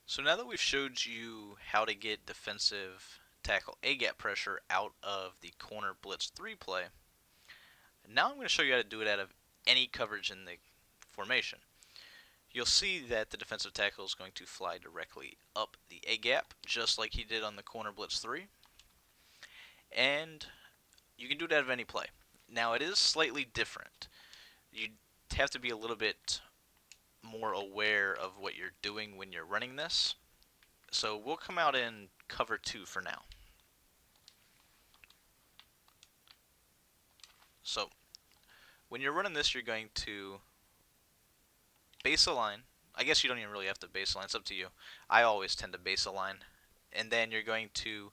So now that we've showed you how to get defensive tackle A-gap pressure out of the corner blitz 3 play, now I'm going to show you how to do it out of any coverage in the formation. You'll see that the defensive tackle is going to fly directly up the A-gap, just like he did on the corner blitz 3, and you can do it out of any play. Now it is slightly different. You have to be a little bit more aware of what you're doing when you're running this. So we'll come out in cover 2 for now. So when you're running this, you're going to base a line. I guess you don't even really have to base a line. It's up to you. I always tend to base a line. And then you're going to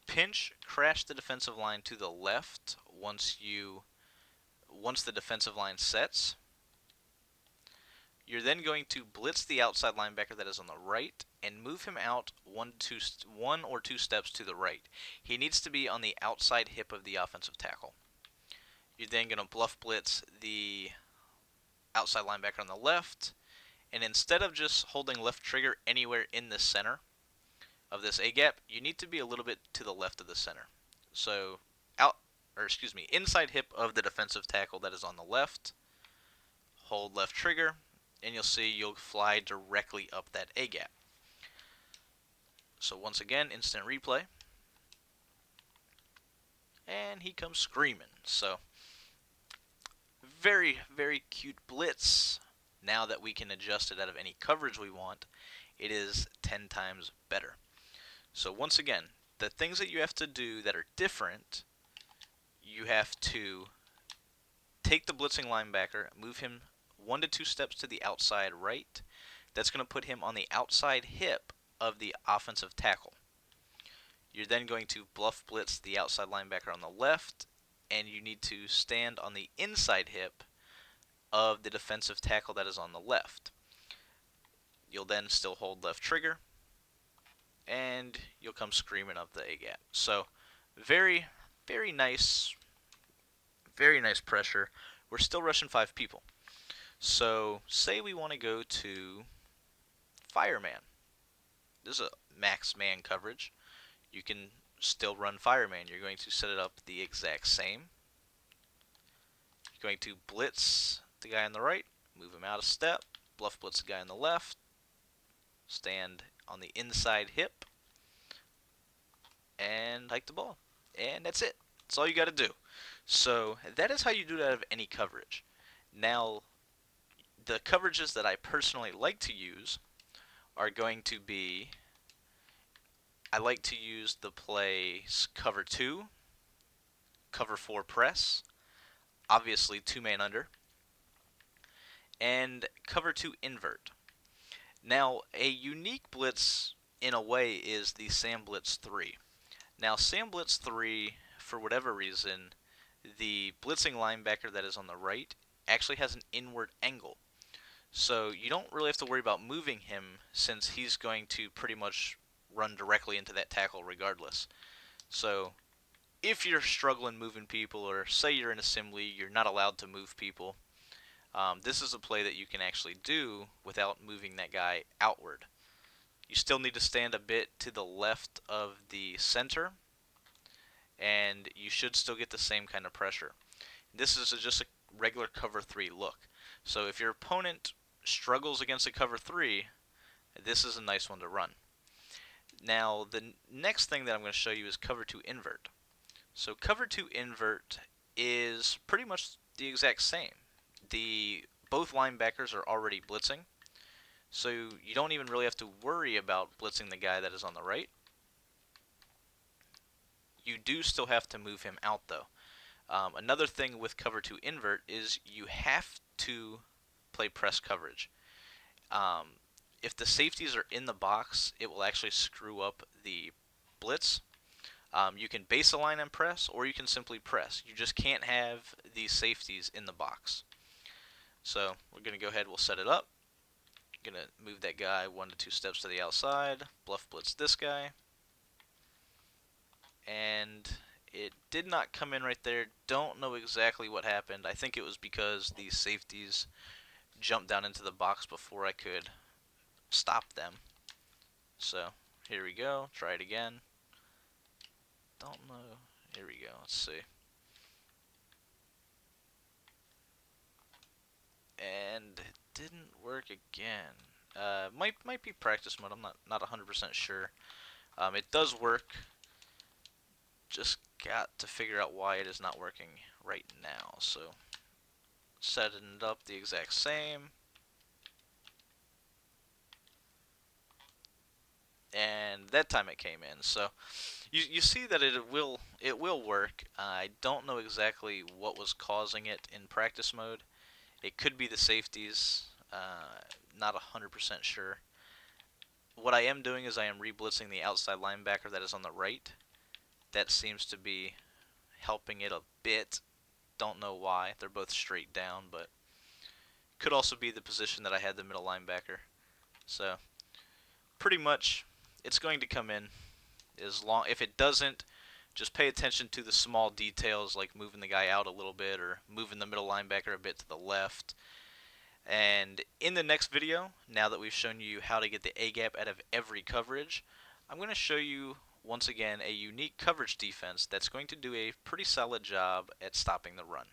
pinch, crash the defensive line to the left once the defensive line sets. You're then going to blitz the outside linebacker that is on the right and move him out one or two steps to the right. He needs to be on the outside hip of the offensive tackle. You're then going to bluff blitz the outside linebacker on the left, and instead of just holding left trigger anywhere in the center of this A gap, you need to be a little bit to the left of the center. So inside hip of the defensive tackle that is on the left, hold left trigger, and you'll see you'll fly directly up that A gap. So once again, instant replay, and he comes screaming. So very, very cute blitz. Now that we can adjust it out of any coverage we want, it is 10 times better. So once again, the things that you have to do that are different, you have to take the blitzing linebacker, move him 1 to 2 steps to the outside right. That's going to put him on the outside hip of the offensive tackle. You're then going to bluff blitz the outside linebacker on the left, and you need to stand on the inside hip of the defensive tackle that is on the left. You'll then still hold left trigger, and you'll come screaming up the A-gap. So very, very nice pressure. We're still rushing 5 people. So say we want to go to Fireman. This is a max man coverage. You can still run Fireman. You're going to set it up the exact same. You're going to blitz the guy on the right, move him out a step, bluff blitz the guy on the left, stand on the inside hip, and hike the ball. And that's it. That's all you got to do. So that is how you do it out of any coverage. Now, the coverages that I personally like to use are going to be, I like to use the plays cover 2, cover 4 press, obviously 2-man under, and cover 2 invert. Now, a unique blitz in a way is the Sam Blitz 3. Now, Sam Blitz 3, for whatever reason, the blitzing linebacker that is on the right actually has an inward angle. So you don't really have to worry about moving him since he's going to pretty much run directly into that tackle regardless. So if you're struggling moving people, or say you're in assembly, you're not allowed to move people, this is a play that you can actually do without moving that guy outward. You still need to stand a bit to the left of the center, and you should still get the same kind of pressure. This is just a regular cover 3 look. So if your opponent struggles against a cover 3, this is a nice one to run. Now, the next thing that I'm going to show you is cover 2 invert. So cover 2 invert is pretty much the exact same. Both linebackers are already blitzing, so you don't even really have to worry about blitzing the guy that is on the right. You do still have to move him out, though. Another thing with cover 2 invert is you have to play press coverage. If the safeties are in the box, it will actually screw up the blitz. You can base a line and press, or you can simply press. You just can't have these safeties in the box. So we're going to go ahead, we'll set it up. Going to move that guy 1 to 2 steps to the outside, bluff blitz this guy. And it did not come in right there. Don't know exactly what happened. I think it was because the safeties jumped down into the box before I could stop them. So here we go. Try it again. Don't know. Here we go. Let's see. And it didn't work again. Might be practice mode. I'm not 100% sure. It does work. Just got to figure out why it is not working right now. So setting it up the exact same, and that time it came in. So you see that it will work. I don't know exactly what was causing it in practice mode. It could be the safeties. Not 100% sure. What I am doing is I am re-blitzing the outside linebacker that is on the right. That seems to be helping it a bit. Don't know why. They're both straight down, but could also be the position that I had the middle linebacker. So pretty much it's going to come in. As long if it doesn't, just pay attention to the small details like moving the guy out a little bit or moving the middle linebacker a bit to the left. And in the next video, now that we've shown you how to get the A gap out of every coverage, I'm going to show you once again a unique coverage defense that's going to do a pretty solid job at stopping the run.